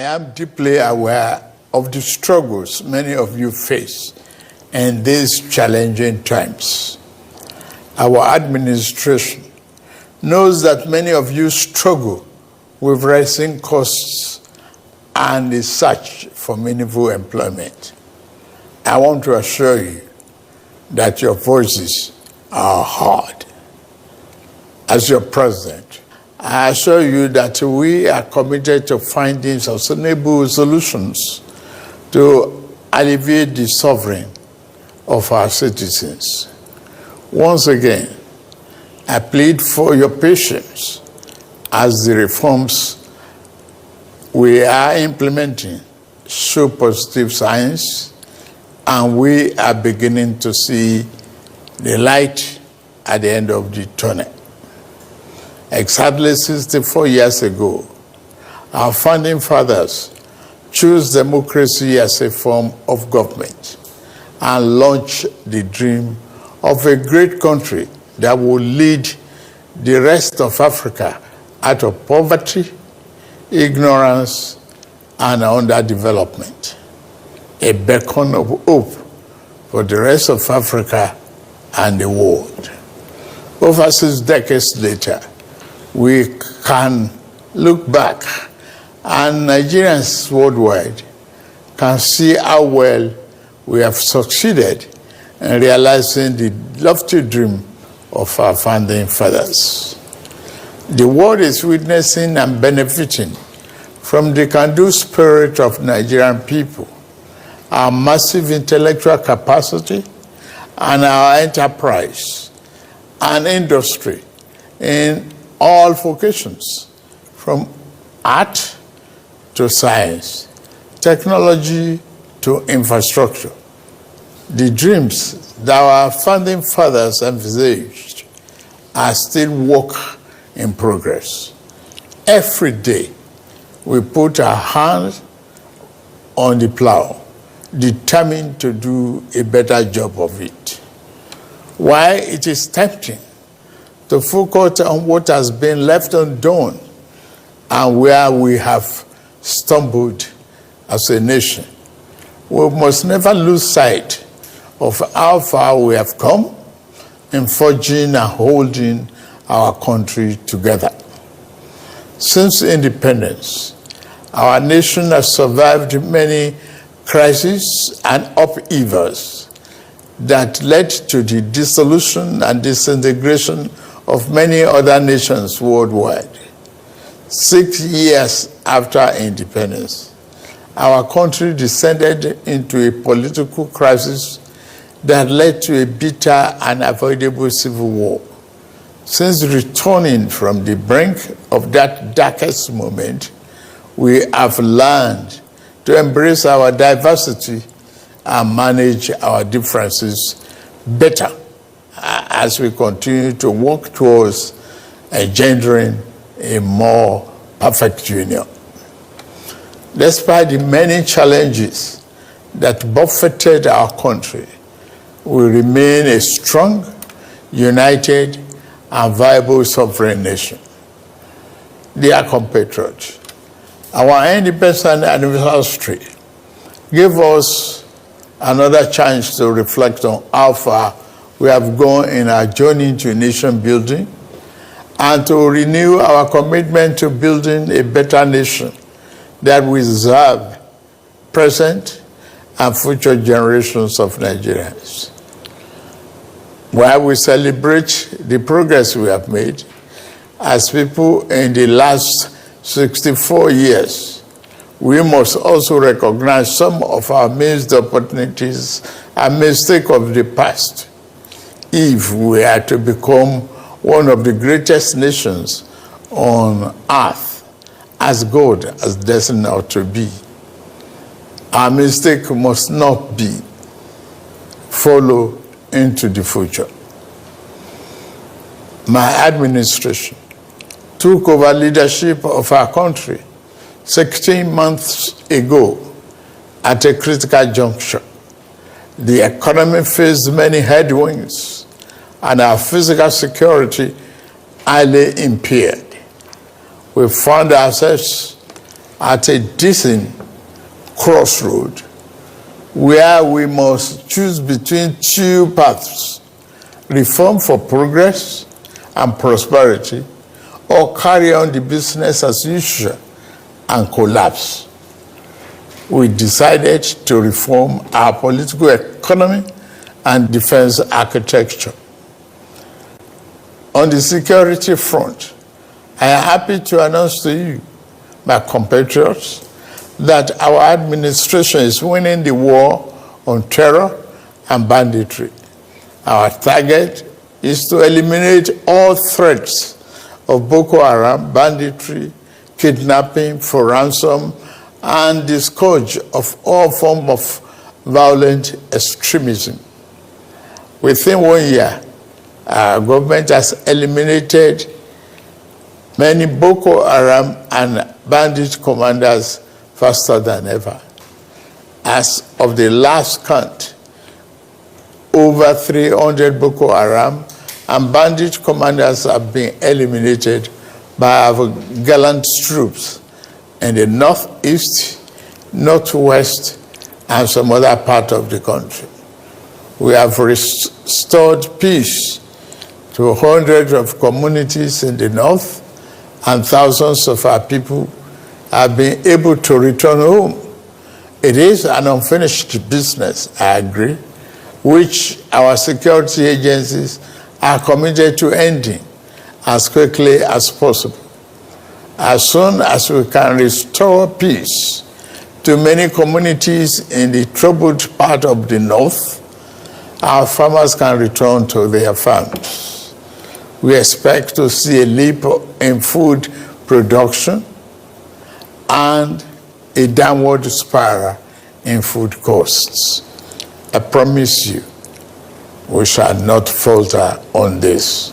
am deeply aware of the struggles many of you face in these challenging times. Our administration knows that many of you struggle with rising costs and the search for meaningful employment. I want to assure you that your voices are heard. As your president, I assure you that we are committed to finding sustainable solutions to alleviate the suffering of our citizens. Once again, I plead for your patience as the reforms we are implementing show positive signs, and we are beginning to see the light at the end of the tunnel. Exactly 64 years ago, our founding fathers chose democracy as a form of government and launched the dream of a great country that will lead the rest of Africa out of poverty, ignorance, and underdevelopment. A beacon of hope for the rest of Africa and the world. Over 6 decades later, we can look back and Nigerians worldwide can see how well we have succeeded in realizing the lofty dream of our founding fathers. The world is witnessing and benefiting from the can-do spirit of Nigerian people, our massive intellectual capacity, and our enterprise and industry in all vocations, from art to science, technology to infrastructure. The dreams that our founding fathers envisaged are still work in progress. Every day, we put our hands on the plow, determined to do a better job of it. While it is tempting to focus on what has been left undone and where we have stumbled as a nation, we must never lose sight of how far we have come in forging and holding our country together. Since independence, our nation has survived many crises and upheavals that led to the dissolution and disintegration of many other nations worldwide. 6 years after independence, our country descended into a political crisis that led to a bitter and avoidable civil war. Since returning from the brink of that darkest moment, we have learned to embrace our diversity and manage our differences better as we continue to work towards engendering a more perfect union. Despite the many challenges that buffeted our country, we remain a strong, united, and viable sovereign nation. Dear compatriots, our independence anniversary gave us another chance to reflect on how far we have gone in our journey to nation building and to renew our commitment to building a better nation that will serve present and future generations of Nigerians. While we celebrate the progress we have made as people in the last 64 years, we must also recognize some of our missed opportunities and mistakes of the past if we are to become one of the greatest nations on earth, as God has destined us to be. Our mistake must not be followed into the future. My administration took over leadership of our country 16 months ago at a critical juncture. The economy faced many headwinds and our physical security highly impaired. We found ourselves at a decent crossroad where we must choose between two paths: reform for progress and prosperity, or carry on the business as usual and collapse. We decided to reform our political economy and defense architecture. On the security front, I am happy to announce to you, my compatriots, that our administration is winning the war on terror and banditry. Our target is to eliminate all threats of Boko Haram, banditry, kidnapping for ransom, and the scourge of all forms of violent extremism. Within 1 year, our government has eliminated many Boko Haram and bandit commanders faster than ever. As of the last count, over 300 Boko Haram and bandit commanders have been eliminated by our gallant troops in the northeast, northwest, and some other part of the country. We have restored peace to hundreds of communities in the north, and thousands of our people have been able to return home. It is an unfinished business, I agree, which our security agencies are committed to ending as quickly as possible. As soon as we can restore peace to many communities in the troubled part of the north, our farmers can return to their farms. We expect to see a leap in food production and a downward spiral in food costs. I promise you, we shall not falter on this.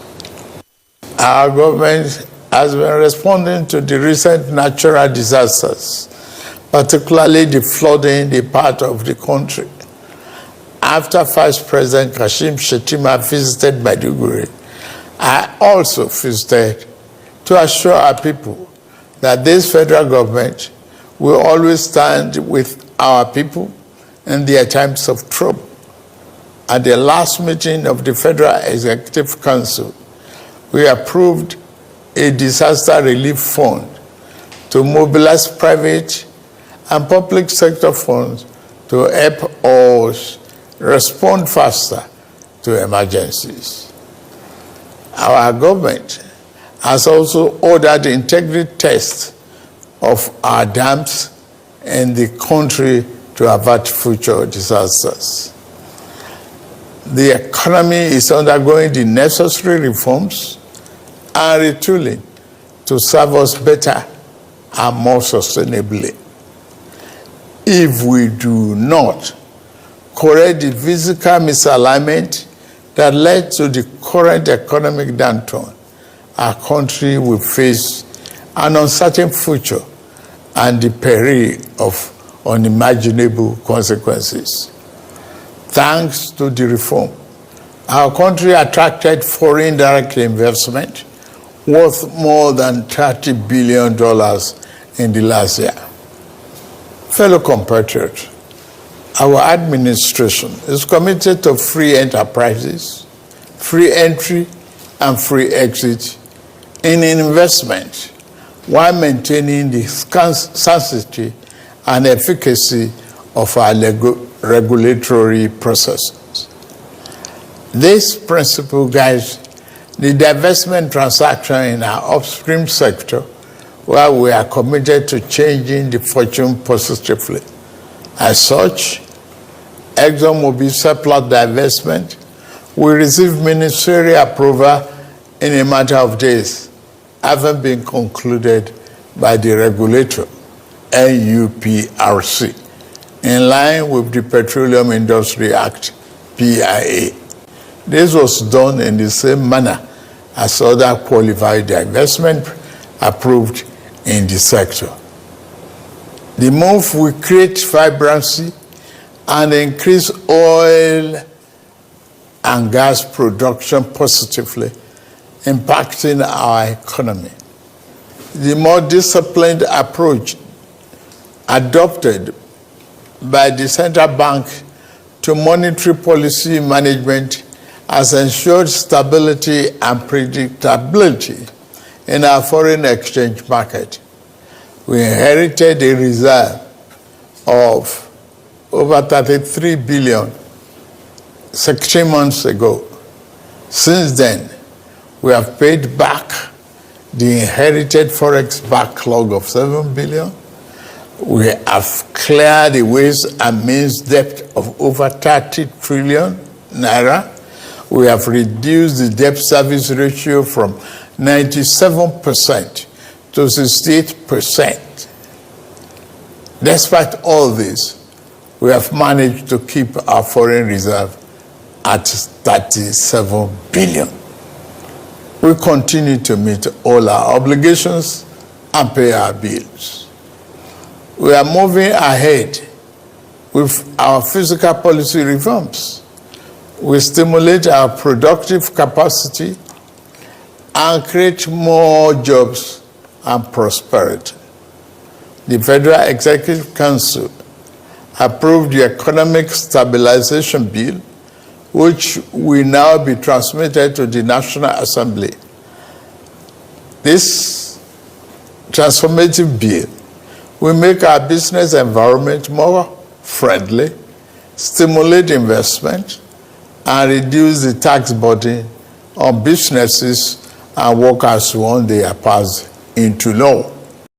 Our government has been responding to the recent natural disasters, particularly the flooding in the part of the country. After Vice President Kashim Shettima visited Maiduguri, I also visited to assure our people that this federal government will always stand with our people in their times of trouble. At the last meeting of the Federal Executive Council, we approved a disaster relief fund to mobilize private and public sector funds to help us respond faster to emergencies. Our government has also ordered integrity tests of our dams in the country to avert future disasters. The economy is undergoing the necessary reforms and retooling to serve us better and more sustainably. If we do not correct the physical misalignment that led to the current economic downturn, our country will face an uncertain future and the peril of unimaginable consequences. Thanks to the reform, our country attracted foreign direct investment worth more than $30 billion in the last year. Fellow compatriots, our administration is committed to free enterprises, free entry, and free exit in investment while maintaining the sanctity and efficacy of our regulatory processes. This principle guides the divestment transaction in our upstream sector, where we are committed to changing the fortune positively. As such, ExxonMobil surplus divestment will receive ministerial approval in a matter of days, having been concluded by the regulator, NUPRC, in line with the Petroleum Industry Act, PIA. This was done in the same manner as other qualified divestment approved in the sector. The move will create vibrancy and increase oil and gas production positively, impacting our economy. The more disciplined approach adopted by the central bank to monetary policy management has ensured stability and predictability in our foreign exchange market. We inherited a reserve of over 33 billion 16 months ago. Since then, we have paid back the inherited forex backlog of 7 billion. We have cleared the ways and means debt of over 30 trillion naira. We have reduced the debt service ratio from 97% to 68%. Despite all this, we have managed to keep our foreign reserve at 37 billion. We continue to meet all our obligations and pay our bills. We are moving ahead with our fiscal policy reforms. We stimulate our productive capacity and create more jobs and prosperity. The Federal Executive Council approved the Economic Stabilization Bill, which will now be transmitted to the National Assembly. This transformative bill will make our business environment more friendly, stimulate investment, and reduce the tax burden on businesses and workers once they are passed into law.